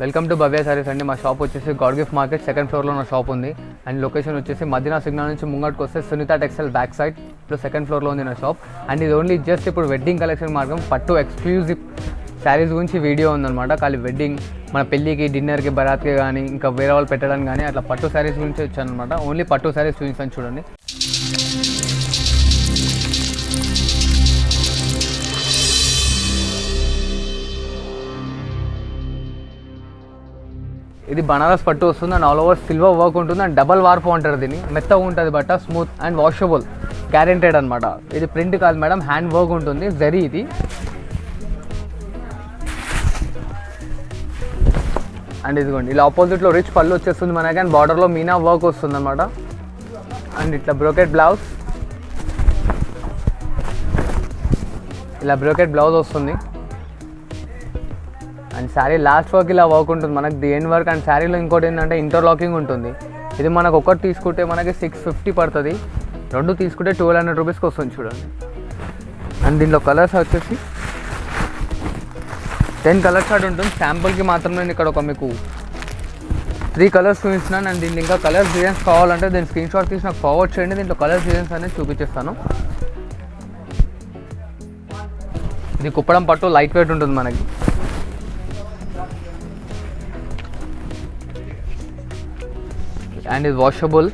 Welcome to భవ్య సారీస్ అండి. మా shop వచ్చేసి గాడ్ గిఫ్ట్ మార్కెట్ సెకండ్ ఫ్లోర్లో నా షాప్ ఉంది. అండ్ లొకేషన్ వచ్చేసి మదీనా సిగ్నల్ నుంచి ముంగట్కి వస్తే Sunitha textile back side plus second ఫ్లోర్లో ఉంది నా షాప్. అండ్ ఇది ఓన్లీ జస్ట్ ఇప్పుడు వెడ్డింగ్ కలెక్షన్ మార్గం పట్టు ఎక్స్క్లూజివ్ శారీస్ గురించి వీడియో ఉందన్నమాట. ఖాళీ వెడ్డింగ్ మన పెళ్ళికి, డిన్నర్కి, బరాత్కి కానీ ఇంకా వేరే వాళ్ళు పెట్టడానికి కానీ అట్లా పట్టు శారీస్ గురించి వచ్చానమాట. ఓన్లీ పట్టు శారీస్ చూపిస్తాను చూడండి. ఇది బనారస్ పట్టు వస్తుంది and all over silver work ఉంటుంది అండ్ డబల్ వార్పు అంటారు దీన్ని. మెత్తగా ఉంటుంది బట్ట, స్మూత్ అండ్ వాషబుల్, గ్యారెంటెడ్ అనమాట. ఇది ప్రింట్ కాదు మేడం, హ్యాండ్ వర్క్ ఉంటుంది. జరీ ఇది అండ్ ఇదిగోండి ఇలా ఆపోజిట్లో రిచ్ పళ్ళు వచ్చేస్తుంది మనకి అండ్ బార్డర్లో మీనా వర్క్ వస్తుంది అనమాట. అండ్ ఇట్లా బ్రోకెట్ బ్లౌజ్, ఇలా బ్రోకెట్ బ్లౌజ్ వస్తుంది అండ్ శారీ లాస్ట్ వర్క్ ఇలా వర్క్ ఉంటుంది మనకి, ది ఎండ్ వర్క్. అండ్ శారీలో ఇంకోటి ఏంటంటే ఇంటర్లాకింగ్ ఉంటుంది. ఇది మనకు ఒకటి తీసుకుంటే మనకి 650 పడుతుంది, రెండు తీసుకుంటే 1200 రూపీస్కి వస్తుంది చూడండి. అండ్ దీనిలో కలర్స్ వచ్చేసి 10 కలర్ చార్ట్ ఉంటుంది. శాంపుల్కి మాత్రం నేను ఇక్కడ ఒక మీకు 3 కలర్స్ చూపిస్తున్నాను. అండ్ దీంట్లో ఇంకా కలర్స్ డిజైన్స్ కావాలంటే దీని స్క్రీన్ షాట్ తీసి నాకు ఫార్వర్డ్ చేయండి. దీంట్లో కలర్స్ డిజైన్స్ అనేది చూపించేస్తాను. ఇది కుప్పడం పట్టు, లైట్ వెయిట్ ఉంటుంది మనకి. అండ్ ఇది వాషబుల్.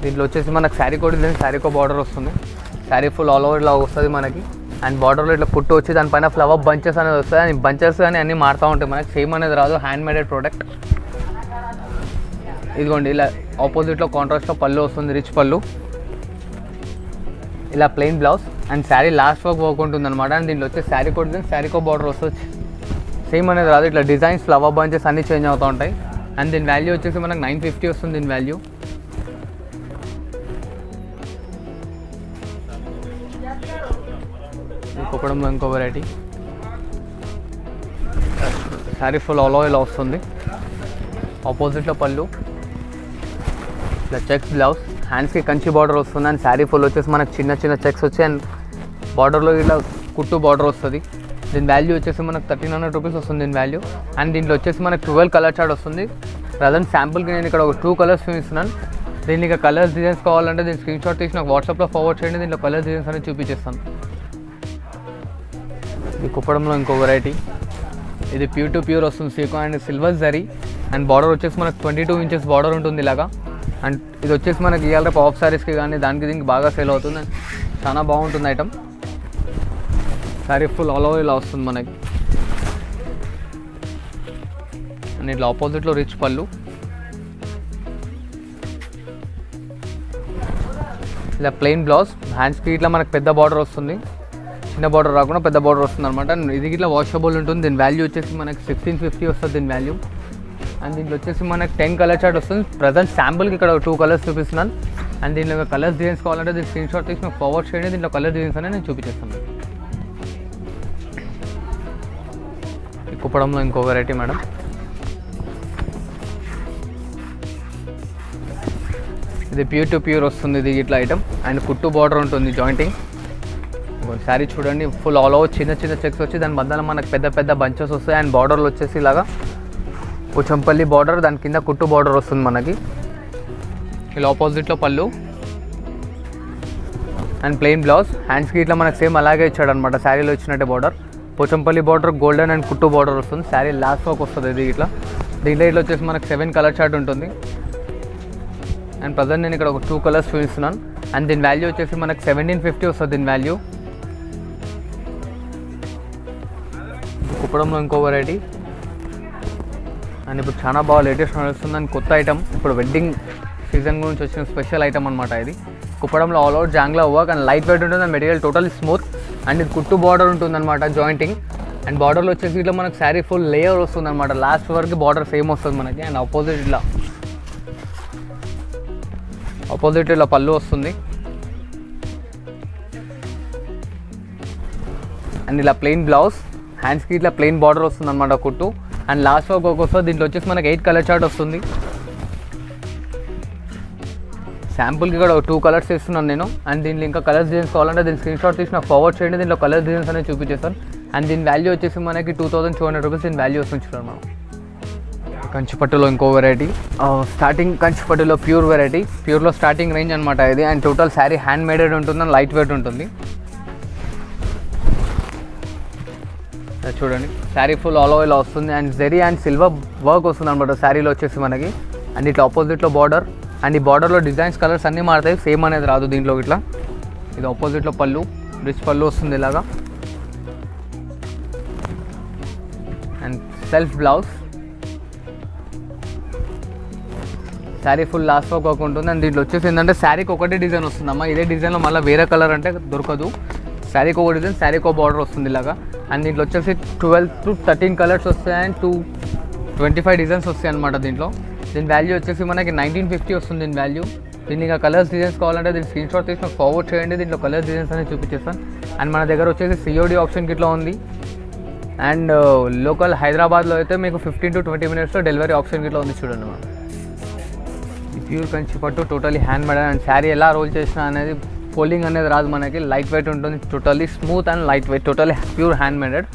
దీంట్లో వచ్చేసి మనకు శారీ కోడ్ ఉంది, శారీకో బార్డర్ వస్తుంది. శారీ ఫుల్ ఆల్ ఓవర్ ఇలా వస్తుంది మనకి. అండ్ బార్డర్లో ఇట్లా కుట్టు వచ్చి దానిపైన ఫ్లవర్ బంచెస్ అనేది వస్తుంది. అండ్ బంచెస్ కానీ అన్నీ మారుతూ ఉంటాయి మనకి, సేమ్ అనేది రాదు, హ్యాండ్ మేడెడ్ ప్రోడక్ట్. ఇదిగోండి ఇలా ఆపోజిట్లో కాంట్రాస్ట్లో పళ్ళు వస్తుంది, రిచ్ పళ్ళు. ఇలా plain blouse and sari last work ఉంటుంది అనమాట. అండ్ దీంట్లో వచ్చి శారీ కోడ్ ఉంది, శారీకో బార్డర్ వస్తుంది. సేమ్ అనేది రాదు, ఇట్లా డిజైన్స్, ఫ్లవర్ బంచెస్ అన్నీ చేంజ్ అవుతూ ఉంటాయి. అండ్ దీని వాల్యూ వచ్చేసి మనకు 950 వస్తుంది దీని వాల్యూ. కుప్పడంలో ఇంకో variety sari full all over ఇలా వస్తుంది. ఆపోజిట్లో పళ్ళు, ఇట్లా చెక్స్ బ్లౌజ్, హ్యాండ్స్కి కంచి బార్డర్ వస్తుంది. అండ్ శారీ ఫుల్ వచ్చేసి మనకు చిన్న చిన్న చెక్స్ వచ్చి అండ్ బార్డర్లో ఇలా కుట్టు బార్డర్ వస్తుంది. దీని వాల్యూ వచ్చేసి మనకు 1300 రూపీస్ వస్తుంది దీని వాల్యూ. అండ్ దీంట్లో వచ్చేసి మనకు 12 కలర్ చార్ట్ వస్తుంది. ప్రజెంట్ శాంపుల్కి నేను ఇక్కడ ఒక 2 కలర్స్ చూపిస్తున్నాను. దీనికి ఇక కలర్స్ డిజైన్స్ కావాలంటే దీని స్క్రీన్ షాట్ తీసి నాకు వాట్సాప్లో ఫార్వర్డ్ చేయండి. దీంట్లో కలర్స్ డిజైన్స్ అనేది చూపించేస్తాను. ఇది కుప్పడంలో ఇంకో వెరైటీ. ఇది ప్యూర్ టు ప్యూర్ వస్తుంది, సీకో and silver zari. And border వచ్చేసి మనకు 22 ఇంచెస్ బార్డర్ ఉంటుంది ఇలాగా. అండ్ ఇది వచ్చేసి మనకి ఇవాళ రేపు ఆఫ్ శారీస్కి కానీ దానికి దీనికి బాగా సేల్ అవుతుంది. అండ్ చాలా బాగుంటుంది item. Sari full all over ఇలా వస్తుంది మనకి. అండ్ ఇట్లా ఆపోజిట్లో రిచ్ పళ్ళు, ఇలా ప్లెయిన్ బ్లౌజ్, హ్యాండ్స్కి ఇట్లా మనకు పెద్ద బార్డర్ వస్తుంది, చిన్న బార్డర్ రాకుండా పెద్ద బార్డర్ వస్తుంది అనమాట. అండ్ ఇది ఇట్లా వాషబుల్ ఉంటుంది. దీని వాల్యూ వచ్చేసి మనకి 1650 వస్తుంది దీని వాల్యూ. అండ్ దీంట్లో వచ్చేసి మనకి 10 కలర్ చార్ట్ వస్తుంది. ప్రజెంట్ శాంపుల్కి ఇక్కడ 2 కలర్స్ చూపిస్తున్నాను. అండ్ దీంట్లో కలర్స్ డిజైన్స్ కావాలంటే దీని స్క్రీన్ షాట్ తీసి నాకు ఫార్వర్డ్ చేయండి. దీంట్లో కలర్ డిజైన్స్ అనేది నేను చూపించేస్తాను. కుప్పడంలో ఇంకో వెరైటీ మేడం. ఇది ప్యూర్ టు ప్యూర్ వస్తుంది ఇది ఇట్లా ఐటమ్. అండ్ కుట్టు బార్డర్ ఉంటుంది, జాయింటింగ్. శారీ చూడండి ఫుల్ ఆల్ ఓవర్ చిన్న చిన్న చెక్స్ వచ్చి దాని మధ్యలో మనకు పెద్ద పెద్ద బంచెస్ వస్తాయి. అండ్ బార్డర్లు వచ్చేసి ఇలాగా పోచంపల్లి బార్డర్, దాని కింద కుట్టు బార్డర్ వస్తుంది మనకి. ఇలా ఆపోజిట్లో పళ్ళు అండ్ ప్లెయిన్ బ్లౌజ్, హ్యాండ్స్కి ఇట్లా మనకు సేమ్ అలాగే ఇచ్చాడు అనమాట, శారీలో ఇచ్చినట్టే border. Pochampally border, golden and కుట్టు బార్డర్ వస్తుంది. శారీ లాస్ట్ వర్క్ వస్తుంది ఇది ఇట్లా. దీంట్లో ఇట్లా వచ్చేసి మనకు 7 కలర్ చార్ట్ ఉంటుంది. అండ్ ప్రజెంట్ నేను ఇక్కడ ఒక 2 కలర్స్ చూపిస్తున్నాను. అండ్ దీని వాల్యూ వచ్చేసి మనకు 1750 వస్తుంది దీని వాల్యూ. కుప్పడంలో ఇంకో వెరైటీ. అండ్ ఇప్పుడు చాలా బాగా లేటెస్ట్ నడుస్తుంది అండ్ కొత్త ఐటమ్, ఇప్పుడు వెడ్డింగ్ సీజన్ గురించి వచ్చిన స్పెషల్ ఐటమ్ అనమాట ఇది. కుప్పడంలో all over jangla work and light weight ఉంటుంది. And material totally smooth. And ఇది కుట్టు బార్డర్ ఉంటుంది అనమాట, జాయింటింగ్. అండ్ బార్డర్లో వచ్చేసి ఇట్లా మనకు శారీ ఫుల్ లేయర్ వస్తుంది అనమాట, లాస్ట్ వరకు బార్డర్ సేమ్ వస్తుంది మనకి. అండ్ ఆపోజిట్ ఇలా పళ్ళు వస్తుంది. అండ్ ఇలా ప్లెయిన్ బ్లౌజ్, హ్యాండ్స్కి ఇట్లా ప్లెయిన్ బార్డర్ వస్తుంది అనమాట కుట్టు. అండ్ లాస్ట్ వర్క్ వస్తుంది. దీంట్లో వచ్చేసి మనకి 8 కలర్ చార్ట్ వస్తుంది. శాంపుల్కి కూడా 2 కలర్స్ ఇస్తున్నాను నేను. అండ్ దీనిలో ఇంకా కలర్స్ డిజైన్స్ కావాలంటే దీని స్క్రీన్ షాట్ తీసి నాకు ఫార్వర్డ్ చేయండి. దీనిలో కలర్స్ డిజైన్స్ అనేది చూపించేస్తాను. అండ్ దీని వాల్యూ వచ్చేసి మనకి 2200 రూపీస్ దీని వాల్యూ వస్తుంది చూడండి మనం. కంచిపట్టులో ఇంకో వెరైటీ, స్టార్టింగ్ కంచిపట్టులో ప్యూర్ వెరైటీ, ప్యూర్లో స్టార్టింగ్ రేంజ్ అనమాట ఇది. And total sari hand maded ఉంటుంది అండ్ లైట్ వెయిట్ ఉంటుంది. చూడండి శారీ ఫుల్ ఆల్ ఓవర్ ఇలా వస్తుంది. And zari and silver work వస్తుంది అనమాట శారీలో వచ్చేసి మనకి. అండ్ ఇట్లా ఆపోజిట్లో బార్డర్, అండ్ ఈ బార్డర్లో డిజైన్స్ కలర్స్ అన్నీ మారుతాయి, సేమ్ అనేది రాదు దీంట్లో. ఇట్లా ఇది ఆపోజిట్లో పళ్ళు, రిచ్ పళ్ళు వస్తుంది ఇలాగా. And self blouse, sari full last work ఉంటుంది. అండ్ దీంట్లో వచ్చేసి ఏంటంటే శారీకి ఒకటే డిజైన్ వస్తుందమ్మా. ఇదే డిజైన్లో మళ్ళీ వేరే కలర్ అంటే దొరకదు. శారీకి ఒక డిజైన్, శారీకి ఒక బార్డర్ వస్తుంది ఇలాగా. అండ్ దీంట్లో వచ్చేసి 12 to 13 కలర్స్ వస్తాయి అండ్ 25 డిజైన్స్ వస్తాయి అనమాట దీంట్లో. దీని వాల్యూ వచ్చేసి మనకి 1950 వస్తుంది దీని వాల్యూ. దీన్ని ఇంకా కలర్స్ డిజైన్స్ కావాలంటే దీన్ని స్క్రీన్ షాట్ తీసి నాకు ఫార్వర్డ్ చేయండి. దీంట్లో కలర్స్ డిజైన్స్ అనేది చూపించేస్తాను. అండ్ మన దగ్గర వచ్చేసి COD ఆప్షన్కి ఇట్లా ఉంది. అండ్ లోకల్ హైదరాబాద్లో అయితే మీకు 15 to 20 మినిట్స్లో డెలివరీ ఆప్షన్కి ఇట్లా ఉంది చూడండి మనం. ప్యూర్ కంచి పట్టు, totally hand made. And sari ఎలా రోల్ చేసినా అనేది ఫోల్డింగ్ అనేది రాదు మనకి, లైట్ వెయిట్ ఉంటుంది, totally smooth and light wait, totally pure hand మేడెడ్.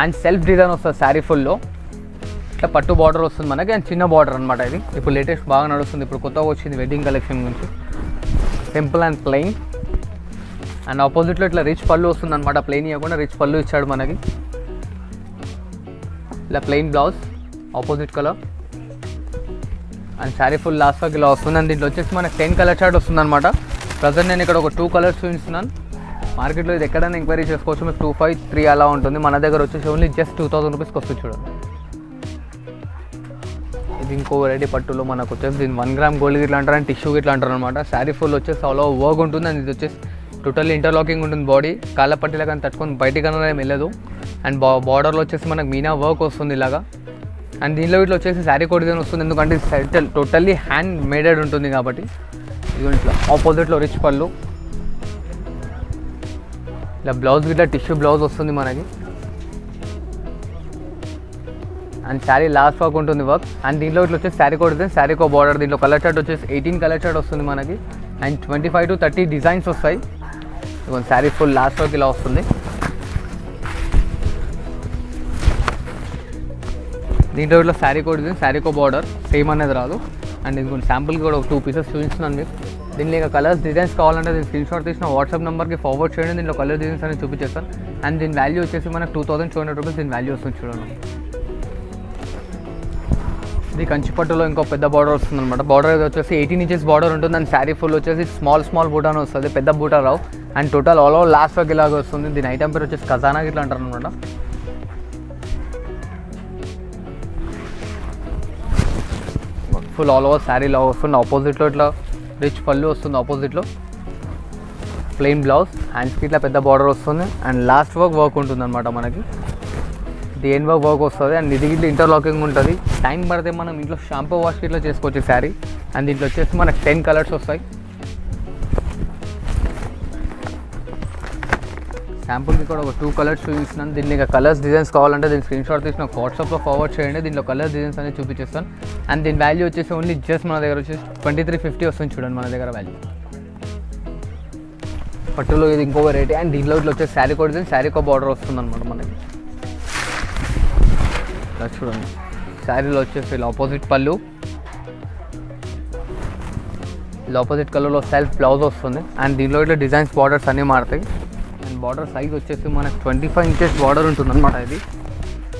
And self design వస్తుంది శారీ ఫుల్లో. ఇట్లా పట్టు బార్డర్ వస్తుంది మనకి అండ్ చిన్న బార్డర్ అనమాట ఇది. ఇప్పుడు లేటెస్ట్ బాగా నడుస్తుంది, ఇప్పుడు కొత్తగా వచ్చింది వెడ్డింగ్ కలెక్షన్ గురించి. Simple and plain. అండ్ ఆపోజిట్లో ఇట్లా రిచ్ పళ్ళు వస్తుంది అనమాట, ప్లెయిన్ ఇవ్వకుండా రిచ్ పళ్ళు ఇచ్చాడు మనకి. ఇలా plain blouse, opposite colour. And sari full last వరకు ఇలా వస్తుంది. అండ్ దీంట్లో వచ్చేసి మనకి 10 కలర్ చార్ట్ వస్తుంది అనమాట. ప్రజెంట్ నేను ఇక్కడ ఒక 2 కలర్స్ చూపిస్తున్నాను. మార్కెట్లో ఇది ఎక్కడైనా ఎంక్వైరీ చేసుకోవచ్చు, మీకు 2,500, 3 అలా ఉంటుంది. మన దగ్గర వచ్చేసి ఓన్లీ జస్ట్ 2000 రూపీస్కి వస్తుంది చూడండి. ఇది ఇంకో వెరైటీ పట్టులో మనకు వచ్చేసి దీన్ని 1 గ్రామ్ గోల్డ్ ఇట్లా అంటారు అండ్ టిష్యూ ఇట్లా అంటారు అనమాట. శారీ ఫుల్ వచ్చేసి ఆల్ ఓవర్ వర్క్ ఉంటుంది. అండ్ ఇది వచ్చేసి టోటల్ ఇంటర్లాకింగ్ ఉంటుంది బాడీ, కాళ్ళ పట్టిలా కానీ తట్టుకొని బయటికి అనేది వెళ్ళదు. అండ్ బార్డర్లో వచ్చేసి మనకు మీనా వర్క్ వస్తుంది ఇలాగా. అండ్ దీనిలో ఇట్లా వచ్చేసి శారీ కోడ్ డిజైన్ వస్తుంది, ఎందుకంటే ఇది టోటల్లీ హ్యాండ్ మేడెడ్ ఉంటుంది కాబట్టి. ఇది ఇట్లా ఆపోజిట్లో రిచ్ పళ్ళు, ఇలా బ్లౌజ్ ఇట్లా టిష్యూ బ్లౌజ్ వస్తుంది మనకి. అండ్ శారీ లాస్ట్ వర్క్ ఉంటుంది వర్క్. అండ్ దీంట్లో ఇట్లా వచ్చేసి శారీ కోడ్ డిజైన్, శారీ కో బార్డర్. దీంట్లో కలర్ చార్ట్ వచ్చేసి 18 కలర్ చార్ట్ వస్తుంది మనకి. అండ్ 25 to 30 డిజైన్స్ వస్తాయి. ఇదిగోండి శారీ ఫుల్ లాస్ట్ వర్క్ ఇలా వస్తుంది. దీంట్లో ఇట్లా శారీ కోడ్ డిజైన్, శారీ కో బార్డర్, సేమ్ అనేది రాదు. అండ్ ఇదిగోండి శాంపుల్కి కూడా ఒక 2 పీసెస్ చూపిస్తున్నాను మీకు. దీనిలో ఇంకా కలర్స్ డిజైన్స్ కావాలంటే దీన్ని స్క్రీన్ షాట్ తీసిన వాట్సాప్ నెంబర్కి ఫార్వర్డ్ చేయండి. దీంట్లో కలర్ డిజైన్స్ అనేది చూపించేస్తాను. అండ్ దీని వాల్యూ వచ్చేసి మనకు 2200 రూపీస్ దీని వాల్యూ వస్తుంది చూడండి. ఇది కంచిపట్టులో ఇంకో పెద్ద బార్డర్ వస్తుంది అనమాట. బార్డర్ వచ్చేసి 18 ఇంచెస్ బార్డర్ ఉంటుంది. అండ్ శారీ ఫుల్ వచ్చేసి స్మాల్ బూటాను వస్తుంది, పెద్ద బూటా రావు. And total all over last work ఇలాగ వస్తుంది. దీని ఐటమ్ పేరు వచ్చేసి ఖజానా ఇట్లా అంటారు అనమాట. ఫుల్ ఆల్ ఓవర్ శారీ ఇలా వస్తుంది. ఆపోజిట్లో ఇట్లా రిచ్ పళ్ళు వస్తుంది, ఆపోజిట్లో ప్లెయిన్ బ్లౌజ్, హ్యాండ్స్కి ఇట్లా పెద్ద బార్డర్ వస్తుంది. అండ్ లాస్ట్ వర్క్ ఉంటుంది అనమాట మనకి. ఇది ఎండ్ వర్క్ వస్తుంది. అండ్ ఇది ఇట్లా ఇంటర్లాకింగ్ ఉంటుంది. టైం పడితే మనం ఇంట్లో షాంపూ వాష్ ఇట్లా చేసుకోవచ్చు శారీ. అండ్ దీంట్లో వచ్చేసి మనకు 10 కలర్స్ వస్తాయి. శాంపుల్కి కూడా ఒక 2 కలర్స్ చూపిస్తున్నాను. దీన్ని ఇంకా కలర్స్ డిజైన్స్ కావాలంటే దీన్ని స్క్రీన్ షాట్ తీసి నాకు వాట్సాప్లో ఫార్వర్డ్ చేయండి. దీంట్లో కలర్స్ డిజైన్స్ అనేది చూపించేస్తాను. అండ్ దీని వాల్యూ వచ్చేసి ఓన్లీ జస్ట్ మన దగ్గర వచ్చేసి 2350 వస్తుంది చూడండి మన దగ్గర వాల్యూ. పట్టులో ఇది ఇంకో వెరైటీ. అండ్ దీంట్లో ఇట్లా వచ్చేసి శారీ కోడ్ డిజైన్, శారీ కో బార్డర్ వస్తుంది అనమాట మనకి. ఇలా చూడండి శారీలో వచ్చేసి ఇలా ఆపోజిట్ పళ్ళు, ఇలా ఆపోజిట్ కలర్లో సెల్ఫ్ బ్లౌజ్ వస్తుంది. అండ్ దీంట్లో ఇట్లా డిజైన్స్ బార్డర్స్ అన్నీ మారుతాయి. అండ్ బార్డర్ సైజ్ వచ్చేసి మనకు 25 ఇంచెస్ బార్డర్ ఉంటుంది అనమాట ఇది.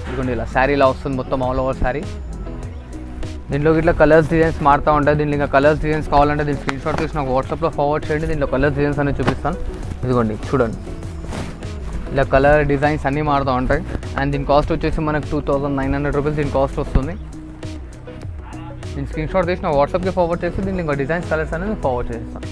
ఇదిగోండి ఇలా శారీ ఇలా వస్తుంది మొత్తం ఆల్ ఓవర్ శారీ. దీంట్లో ఇట్లా కలర్స్ డిజైన్స్ మారుతూ ఉంటాయి. దీంట్లో ఇంకా కలర్స్ డిజైన్స్ కావాలంటే దీన్ని స్క్రీన్ షాట్ తీసి నాకు వాట్సాప్లో ఫార్వర్డ్ చేయండి. దీంట్లో కలర్స్ డిజైన్స్ అనేది చూపిస్తాను. ఇదిగోండి చూడండి ఇలా కలర్ డిజైన్స్ అన్నీ మారుతూ ఉంటాయి. అండ్ దీని కాస్ట్ వచ్చేసి మనకు 2900 రూపీస్ దీని కాస్ట్ వస్తుంది. నేను స్క్రీన్ షాట్ తీసి నా వాట్సాప్కి ఫార్వర్డ్ చేసి దీన్ని ఇంకా డిజైన్స్ కలర్స్ అనేది ఫార్వర్డ్ చేస్తాను.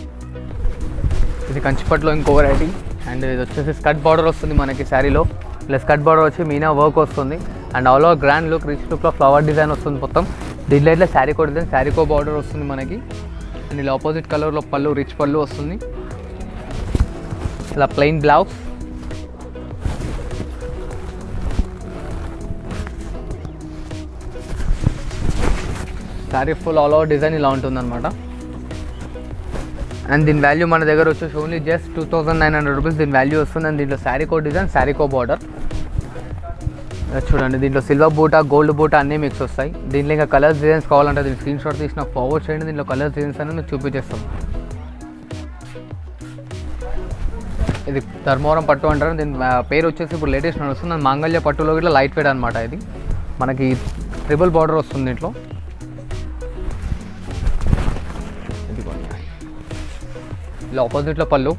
ఇది కంచిపట్టులో ఇంకో వెరైటీ. అండ్ ఇది వచ్చేసి స్కర్ట్ బార్డర్ వస్తుంది మనకి శారీలో. ఇలా స్కర్ట్ బార్డర్ వచ్చి మీనా వర్క్ వస్తుంది. And all over grand look, rich లుక్లో ఫ్లవర్ డిజైన్ వస్తుంది మొత్తం. దీంట్లో ఇట్లా శారీ కో డిజైన్, శారీ కో బార్డర్ వస్తుంది మనకి. అండ్ ఇలా ఆపోజిట్ కలర్లో పళ్ళు, రిచ్ పళ్ళు వస్తుంది. ఇలా plain blouse, sari full all over design ఇలా ఉంటుంది అనమాట. అండ్ దీని వాల్యూ మన దగ్గర వచ్చేసి ఓన్లీ జస్ట్ 2900 రూపీస్ దీని వాల్యూ వస్తుంది. అండ్ దీంట్లో శారీకో డిజైన్, శారీకో బార్డర్ చూడండి. దీంట్లో సిల్వర్ బూటా, గోల్డ్ బూటా అన్నీ మిక్స్ వస్తాయి. దీంట్లో ఇంకా కలర్స్ డిజైన్స్ కావాలంటే దీన్ని స్క్రీన్ షాట్ తీసి నాకు ఫార్వర్డ్ చేయండి. దీంట్లో కలర్స్ డిజైన్స్ అనేది మీకు చూపించేస్తాం. ఇది ధర్మవరం పట్టు అంటారు. దీని పేరు వచ్చేసి ఇప్పుడు లేటెస్ట్ నడుస్తుంది. అది మాంగళ్య పట్టులో ఇట్లా లైట్ వెయిట్ అనమాట. ఇది మనకి ట్రిపుల్ బార్డర్ వస్తుంది దీంట్లో. ఇలా ఆపోజిట్లో పళ్ళు,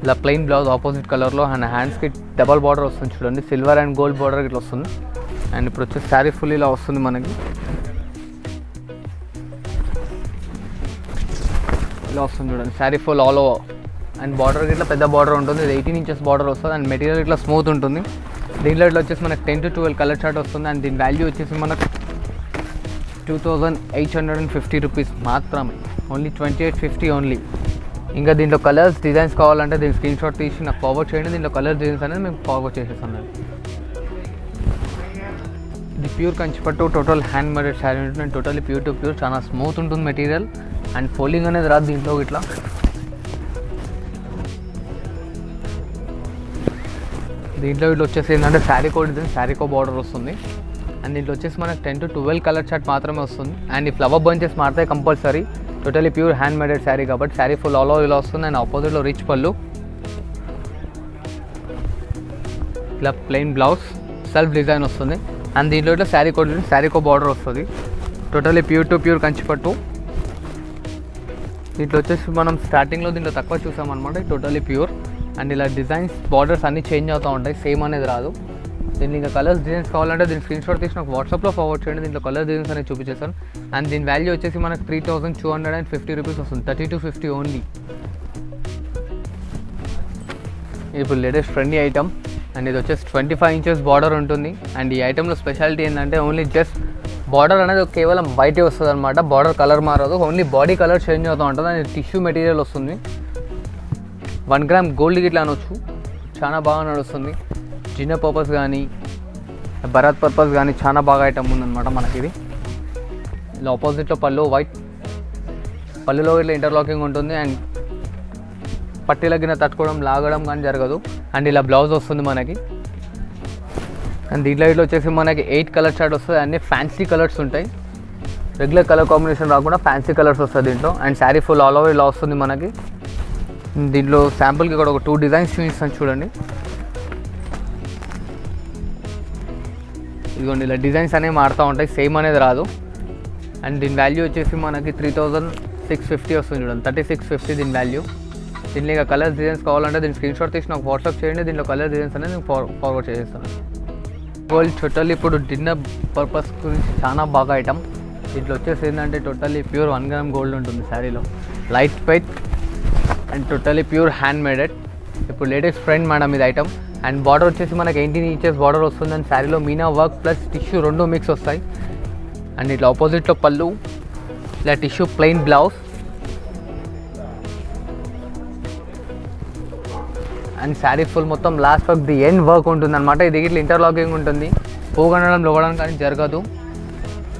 ఇలా ప్లెయిన్ బ్లౌజ్ ఆపోజిట్ కలర్లో. అండ్ హ్యాండ్స్కి డబల్ బార్డర్ వస్తుంది చూడండి, సిల్వర్ అండ్ గోల్డ్ బార్డర్ ఇట్లా వస్తుంది. అండ్ ఇప్పుడు వచ్చేసి శారీ ఫుల్ ఇలా వస్తుంది మనకి, ఇలా వస్తుంది చూడండి sari full all over. And బార్డర్కి ఇట్లా పెద్ద బార్డర్ ఉంటుంది. ఇది 18 ఇంచెస్ బార్డర్ వస్తుంది. అండ్ మెటీరియల్ ఇట్లా స్మూత్ ఉంటుంది. దీంట్లో ఇట్లా వచ్చేసి మనకి 10 to 12 కలర్ చార్ట్ వస్తుంది. అండ్ దీని వాల్యూ వచ్చేసి మనకు 2850 రూపీస్ మాత్రమే, ఓన్లీ 2850 ఓన్లీ. ఇంకా దీంట్లో కలర్స్ డిజైన్స్ కావాలంటే దీని స్క్రీన్ షాట్ తీసి నాకు ఫార్వర్డ్ చేయండి. దీంట్లో కలర్ డిజైన్స్ అనేది మేము ఫార్వర్డ్ చేసేస్తాను. ఇది ప్యూర్ కంచిపట్టు టోటల్ హ్యాండ్ మేడెడ్ శారీ ఉంటుంది. టోటల్లీ ప్యూర్ టు ప్యూర్, చాలా స్మూత్ ఉంటుంది మెటీరియల్. అండ్ ఫోల్డింగ్ అనేది రాదు దీంట్లో ఇట్లా. దీంట్లో ఇట్లా వచ్చేసి ఏంటంటే శారీకో డిజైన్, శారీకో బార్డర్ వస్తుంది. అండ్ దీంట్లో వచ్చేసి మనకు 10 to 12 కలర్ చార్ట్ మాత్రమే వస్తుంది. అండ్ ఈ ఫ్లవర్ బంచెస్ మారుతాయి compulsory. Totally pure hand మేడెడ్ sari కాబట్టి శారీ ఫుల్ ఆల్ ఓవర్ ఇలా వస్తుంది. అండ్ ఆపోజిట్లో రిచ్ పళ్ళు, ఇలా ప్లెయిన్ బ్లౌజ్, సెల్ఫ్ డిజైన్ వస్తుంది. అండ్ దీంట్లో ఇట్లా శారీకో డిజైన్, శారీకో బార్డర్ వస్తుంది. టోటలీ ప్యూర్ టు ప్యూర్ కంచిపట్టు. దీంట్లో వచ్చేసి మనం స్టార్టింగ్లో దీంట్లో తక్కువ చూసామన్నమాట. Totally pure. అండ్ ఇలా డిజైన్స్ బార్డర్స్ అన్నీ చేంజ్ అవుతూ ఉంటాయి, సేమ్ అనేది రాదు. దీన్ని ఇంకా కలర్స్ డిజైన్స్ కావాలంటే దీని స్క్రీన్ షాట్ తీసి నాకు వాట్సాప్లో ఫార్వర్డ్ చేయండి. దీంట్లో కలర్ డిజైన్స్ అనేది చూపించేస్తాను. అండ్ దీని వాల్యూ వచ్చేసి మనకు 3250 రూపీస్ వస్తుంది, 3250 ఓన్లీ. ఇప్పుడు లేటెస్ట్ ట్రెండీ ఐటమ్. అండ్ ఇది వచ్చేసి 25 ఇంచెస్ బార్డర్ ఉంటుంది. అండ్ ఈ ఐటెంలో స్పెషాలిటీ ఏంటంటే ఓన్లీ జస్ట్ బార్డర్ అనేది కేవలం వైటే వస్తుంది అనమాట. బార్డర్ కలర్ మారదు, ఓన్లీ బాడీ కలర్ చేంజ్ అవుతూ ఉంటుంది. అండ్ టిష్యూ మెటీరియల్ వస్తుంది. 1 గ్రామ్ గోల్డ్ గిట్లా అనొచ్చు, చాలా బాగా నడుస్తుంది. డిన్నర్ పర్పస్ కానీ భరత్ పర్పస్ కానీ చాలా బాగా ఐటమ్ ఉందన్నమాట మనకి. ఇది ఇలా ఆపోజిట్లో పళ్ళు వైట్, పళ్ళులో ఇట్లా ఇంటర్లాకింగ్ ఉంటుంది. అండ్ పట్టీల గిన్నె తట్టుకోవడం, లాగడం కానీ జరగదు. అండ్ ఇలా బ్లౌజ్ వస్తుంది మనకి. అండ్ దీంట్లో ఇట్లా వచ్చేసి మనకి 8 కలర్ చార్ట్ వస్తుంది. అన్నీ ఫ్యాన్సీ కలర్స్ ఉంటాయి, రెగ్యులర్ కలర్ కాంబినేషన్ రాకుండా ఫ్యాన్సీ కలర్స్ వస్తుంది దీంట్లో. And sari full all over ఇలా వస్తుంది మనకి. దీంట్లో శాంపుల్కి ఇక్కడ ఒక 2 డిజైన్స్ చూపిస్తాను చూడండి. ఇదిగోండి ఇలా డిజైన్స్ అనేవి మారుతూ ఉంటాయి, సేమ్ అనేది రాదు. అండ్ దీని వాల్యూ వచ్చేసి మనకి 3650 వస్తుంది చూడండి, 3650 దీని వాల్యూ. దీనిలో ఇక కలర్స్ డిజైన్స్ కావాలంటే దీని స్క్రీన్ షాట్ తీసి నాకు వాట్సాప్ చేయండి. దీంట్లో కలర్ డిజైన్స్ అనేది నేను ఫార్వర్డ్ చేసేస్తాను. గోల్డ్ టోటల్లీ ఇప్పుడు డిన్నర్ పర్పస్ గురించి చాలా బాగా ఐటమ్. దీంట్లో వచ్చేసి ఏంటంటే టోటల్లీ ప్యూర్ 1 గ్రామ్ గోల్డ్ ఉంటుంది శారీలో, light weight and totally pure hand maded. ఇప్పుడు లేటెస్ట్ ట్రెండ్ మేడం ఇది ఐటమ్. అండ్ బార్డర్ వచ్చేసి మనకి 18 ఇంచెస్ బార్డర్ వస్తుంది. అండ్ శారీలో meena work plus tissue 2 mix వస్తాయి. అండ్ ఇట్లా ఆపోజిట్లో పళ్ళు, ఇలా tissue plain blouse. And sari full మొత్తం last work the end work ఉంటుంది అనమాట. ఇది ఇట్లా ఇంటర్లాకింగ్ ఉంటుంది, పోగనడం లోగడం కానీ జరగదు.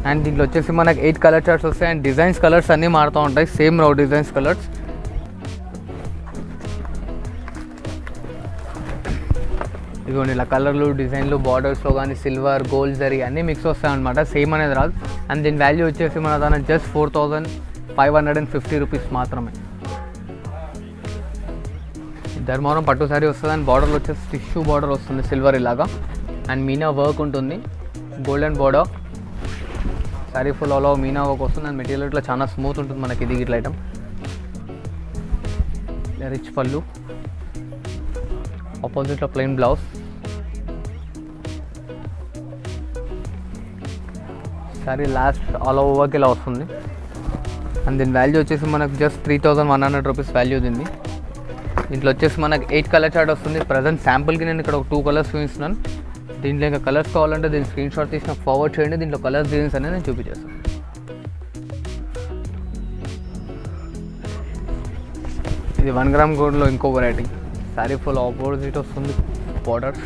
అండ్ దీంట్లో వచ్చేసి మనకి 8 కలర్ చార్ట్స్ వస్తాయి. అండ్ డిజైన్స్ కలర్స్ అన్నీ మారుతూ ఉంటాయి, సేమ్ రావు డిజైన్స్ కలర్స్. ఇదిగోండి ఇలా కలర్లు, డిజైన్లు, బార్డర్స్లో కానీ సిల్వర్, గోల్డ్ జరీ అన్నీ మిక్స్ వస్తాయి అనమాట, సేమ్ అనేది రాదు. అండ్ దీని వాల్యూ వచ్చేసి మన దాని జస్ట్ 4550 రూపీస్ మాత్రమే. ధర్మవరం పట్టు శారీ వస్తుంది. అండ్ బార్డర్లో వచ్చేసి టిష్యూ బార్డర్ వస్తుంది సిల్వర్ ఇలాగా. అండ్ మీనా వర్క్ ఉంటుంది, golden border. Sari full all over Meena work వస్తుంది. అండ్ మెటీరియల్ ఇట్లా చాలా స్మూత్ ఉంటుంది మనకి. ఇది ఇట్లా ఐటమ్ రిచ్ పళ్ళు, ఆపోజిట్లో plain blouse. Sari last all over work ఇలా వస్తుంది. అండ్ దీని వాల్యూ వచ్చేసి మనకు జస్ట్ 3100 రూపీస్ వాల్యూ దీన్ని. దీంట్లో వచ్చేసి మనకి 8 కలర్ చార్ట్ వస్తుంది. ప్రజెంట్ శాంపుల్కి నేను ఇక్కడ ఒక 2 కలర్స్ చూపిస్తున్నాను. దీంట్లో ఇంకా కలర్స్ కావాలంటే దీన్ని స్క్రీన్ షాట్ తీసి నాకు ఫార్వర్డ్ చేయండి. దీంట్లో కలర్స్ డిజైన్స్ అనేది నేను చూపించేస్తాను. ఇది 1 గ్రామ్ గోల్డ్లో ఇంకో వెరైటీ. శారీ ఫుల్ ఆపోజిట్ వస్తుంది, బార్డర్స్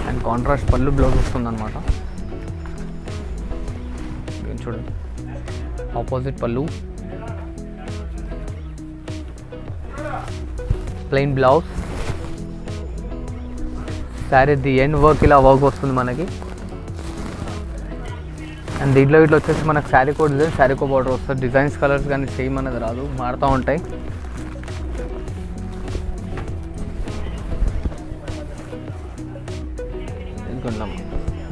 అండ్ కాంట్రాస్ట్ పళ్ళు, బ్లౌజ్ వస్తుంది అనమాట. చూడండి ఆపోజిట్ పళ్ళు, plain blouse, sari the end work ఇలా వర్క్ వస్తుంది మనకి. అండ్ దీంట్లో ఇట్లా వచ్చేసి మనకు శారీ కోడ్ డిజైన్, శారీ కో బార్డర్ వస్తుంది. డిజైన్స్ కలర్స్ కానీ సేమ్ అనేది రాదు, మారుతూ ఉంటాయి. ఎందుకున్నాము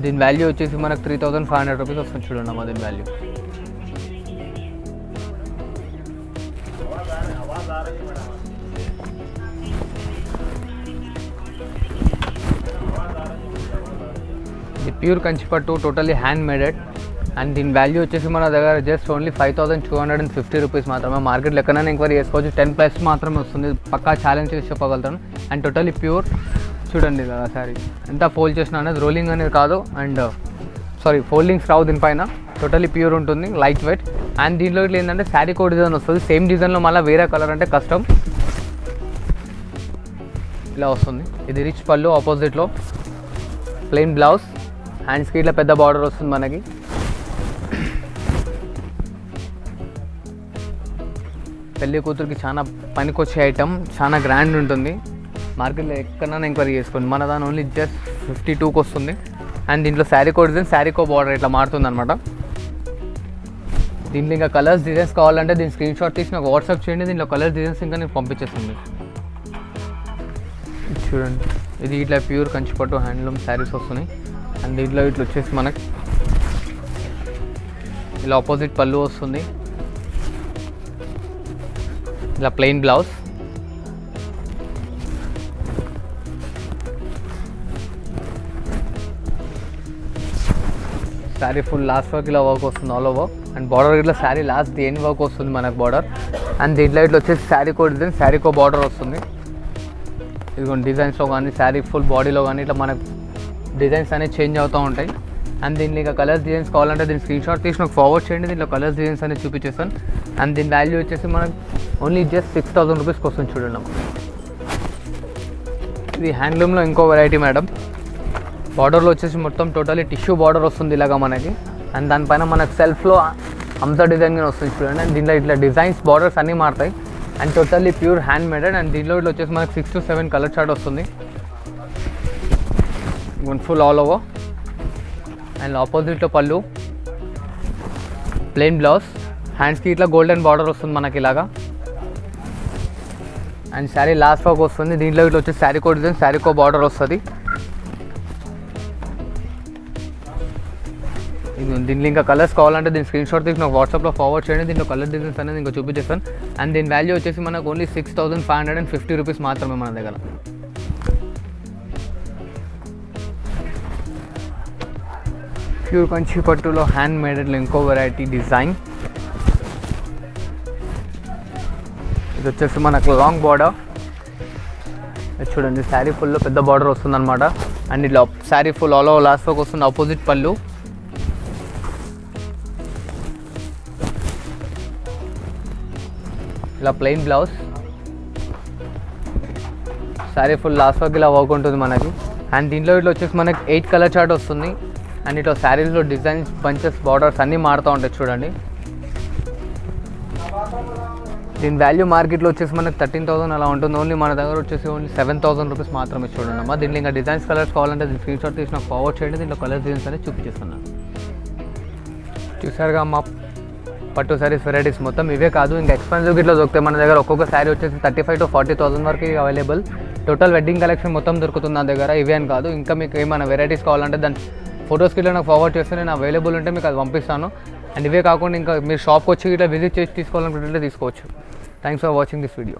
దీని వాల్యూ వచ్చేసి మనకు 3500 రూపీస్ వస్తుంది. చూడండి దీని వాల్యూ. ఇది pure Kanchipattu, totally hand మేడెడ్. And దీని వాల్యూ వచ్చేసి మన దగ్గర జస్ట్ ఓన్లీ 5250 రూపీస్ మాత్రమే. మార్కెట్లో ఎక్కడైనా ఎంక్వైరీ చేసుకోవచ్చు. 10+ మాత్రమే వస్తుంది. పక్కా ఛాలెంజ్ చేసి చెప్పగలుగుతాను. And totally pure. చూడండి సారీ ఎంత ఫోల్డ్ చేసినా అనేది రోలింగ్ అనేది కాదు. అండ్ ఫోల్డింగ్స్ రావు దీనిపైన. టోటలీ ప్యూర్ ఉంటుంది, లైట్ వెయిట్. అండ్ దీంట్లో ఇట్లా ఏంటంటే శారీ కోడ్ డిజైన్ వస్తుంది. సేమ్ డిజైన్లో మళ్ళీ వేరే కలర్ అంటే కష్టం. ఇలా వస్తుంది. ఇది రిచ్ పళ్ళు, ఆపోజిట్లో ప్లెయిన్ బ్లౌజ్, హ్యాండ్స్కి ఇట్లా పెద్ద బార్డర్ వస్తుంది మనకి. పెళ్లి కూతురికి చాలా పనికొచ్చే ఐటమ్, చాలా గ్రాండ్ ఉంటుంది. మార్కెట్లో ఎక్కడైనా ఎంక్వైరీ చేసుకోండి. మన దాని ఓన్లీ జస్ట్ 52కి వస్తుంది. అండ్ దీంట్లో శారీ కోడ్ డిజైన్, శారీ కో బార్డర్ ఇట్లా మారుతుంది అనమాట. దీంట్లో ఇంకా కలర్స్ డిజైన్స్ కావాలంటే దీని స్క్రీన్ షాట్ తీసి నాకు వాట్సాప్ చేయండి. దీంట్లో కలర్స్ డిజైన్స్ ఇంకా నేను పంపించేస్తుంది. చూడండి ఇది ఇట్లా ప్యూర్ కంచిపట్టు హ్యాండ్లూమ్ శారీస్ వస్తున్నాయి. అండ్ దీంట్లో ఇట్లా వచ్చేసి మనకి ఇలా ఆపోజిట్ పళ్ళు వస్తుంది. ఇలా plain blouse, sari full last work ఇలా వర్క్ వస్తుంది ఆల్ ఓవర్. అండ్ బార్డర్ ఇట్లా శారీ లాస్ట్ దేని వర్క్ వస్తుంది మనకు బార్డర్. అండ్ దీంట్లో ఇట్లా వచ్చేసి శారీ కోడ్ డిజైన్, శారీ కో బార్డర్ వస్తుంది. ఇదిగోండి డిజైన్స్లో కానీ శారీ ఫుల్ బాడీలో కానీ ఇట్లా మనకు డిజైన్స్ అనేవి చేంజ్ అవుతూ ఉంటాయి. అండ్ దీంట్లో ఇంకా కలర్స్ డిజైన్స్ కావాలంటే దీని స్క్రీన్ షాట్ తీసి నాకు ఫార్వర్డ్ చేయండి. దీంట్లో కలర్స్ డిజైన్స్ అనేది చూపించేస్తాను. అండ్ దీని వాల్యూ వచ్చేసి మనకు ఓన్లీ జస్ట్ 6000 రూపీస్కి వస్తుంది. చూడండి ఇది హ్యాండ్లూమ్లో ఇంకో వెరైటీ మేడం. బార్డర్లో వచ్చేసి మొత్తం టోటలీ టిష్యూ బార్డర్ వస్తుంది ఇలాగా మనకి. అండ్ దానిపైన మనకు సెల్ఫ్లో హంసా డిజైన్ వస్తుంది చూడండి. అండ్ దీంట్లో ఇట్లా డిజైన్స్ బార్డర్స్ అన్నీ మారుతాయి. And totally pure hand మేడెడ్. And దీంట్లో ఇట్లా వచ్చేసి మనకు 6 to 7 కలర్ చార్ట్ వస్తుంది. Full all over. అండ్ ఆపోజిట్లో పళ్ళు, ప్లెయిన్ బ్లౌజ్, హ్యాండ్స్కి ఇట్లా గోల్డెన్ బార్డర్ వస్తుంది మనకి ఇలాగా. అండ్ శారీ లాస్ట్ వర్క్ వస్తుంది. దీంట్లో ఇట్లా వచ్చేసి శారీ కోడ్ డిజైన్, శారీ కో బార్డర్ వస్తుంది. దీంట్లో ఇంకా కలర్స్ కావాలంటే దీని స్క్రీన్ షాట్ తీసి నాకు వాట్సాప్లో ఫార్వర్డ్ చేయండి. దీంట్లో కలర్ డిజైన్స్ అనేది ఇంకా చూపించేస్తాను. అండ్ దీని వాల్యూ వచ్చేసి మనకు ఓన్లీ 6550 రూపీస్ మాత్రమే మన దగ్గర. ప్యూర్ కంచిపట్టులో హ్యాండ్ మేడెడ్లో ఇంకో వెరైటీ డిజైన్. ఇది వచ్చేసి మనకు లాంగ్ బార్డర్. చూడండి శారీ ఫుల్లో పెద్ద బార్డర్ వస్తుంది అనమాట. అండ్ ఇట్లా sari full all over last work వస్తుంది. ఆపోజిట్ పళ్ళు, ఇలా plain blouse, sari full last work ఇలా వర్క్ ఉంటుంది మనకి. అండ్ దీంట్లో ఇట్లా వచ్చేసి మనకి 8 కలర్ చార్ట్ వస్తుంది. అండ్ ఇట్లా శారీస్లో డిజైన్స్, బంచెస్, బార్డర్స్ అన్నీ మారుతూ ఉంటాయి చూడండి. దీని వాల్యూ మార్కెట్లో వచ్చేసి మనకి 13,000 అలా ఉంటుంది. ఓన్లీ మన దగ్గర వచ్చేసి ఓన్లీ 7000 రూపీస్ మాత్రమే. చూడండి అమ్మా. దీంట్లో ఇంకా డిజైన్స్, కలర్స్ కావాలంటే దీని స్క్రీన్ షాట్ తీసి నాకు ఫార్వర్డ్ చేయండి. దీంట్లో కలర్ డిజైన్స్ అనేది చూపించేస్తున్నాను. చూసారుగా అమ్మా పట్టు శారీస్ వెరైటీస్ మొత్తం ఇవే కాదు, ఇంకా ఎక్స్పెన్సివ్ ఇట్లా దొరుకుతాయి మన దగ్గర. ఒక్కొక్క శారీ వచ్చేసి 35,000 to 40,000 వరకు అవైలబుల్. టోటల్ వెడ్డింగ్ కలెక్షన్ మొత్తం దొరుకుతుంది నా దగ్గర. ఇవే అని కాదు, ఇంకా మీకు ఏమైనా వెరైటీస్ కావాలంటే దాని ఫొటోస్కి ఇట్లా నాకు ఫార్వర్డ్ చేస్తే నేను అవైలబుల్ ఉంటే మీకు అది పంపిస్తాను. అండ్ ఇవే కాకుండా ఇంకా మీరు షాప్కి వచ్చి ఇట్లా విజిట్ చేసి తీసుకోవాలనుకుంటే తీసుకోవచ్చు. Thanks for watching this video.